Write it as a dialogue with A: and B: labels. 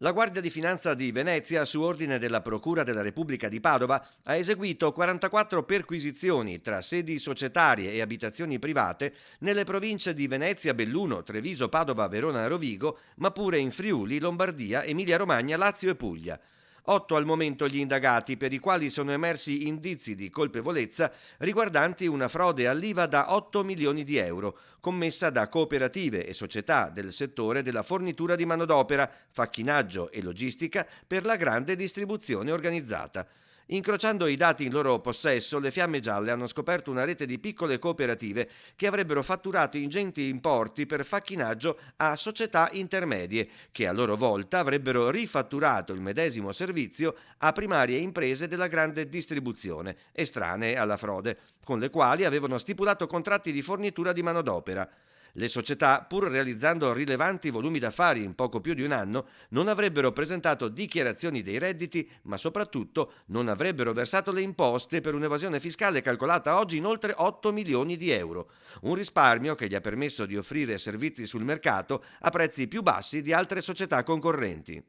A: La Guardia di Finanza di Venezia, su ordine della Procura della Repubblica di Padova, ha eseguito 44 perquisizioni tra sedi societarie e abitazioni private nelle province di Venezia, Belluno, Treviso, Padova, Verona e Rovigo, ma pure in Friuli, Lombardia, Emilia-Romagna, Lazio e Puglia. 8 al momento gli indagati, per i quali sono emersi indizi di colpevolezza riguardanti una frode all'IVA da 8 milioni di euro, commessa da cooperative e società del settore della fornitura di manodopera, facchinaggio e logistica per la grande distribuzione organizzata. Incrociando i dati in loro possesso, le Fiamme Gialle hanno scoperto una rete di piccole cooperative che avrebbero fatturato ingenti importi per facchinaggio a società intermedie, che a loro volta avrebbero rifatturato il medesimo servizio a primarie imprese della grande distribuzione, estranee alla frode, con le quali avevano stipulato contratti di fornitura di manodopera. Le società, pur realizzando rilevanti volumi d'affari in poco più di un anno, non avrebbero presentato dichiarazioni dei redditi, ma soprattutto non avrebbero versato le imposte, per un'evasione fiscale calcolata oggi in oltre 8 milioni di euro. Un risparmio che gli ha permesso di offrire servizi sul mercato a prezzi più bassi di altre società concorrenti.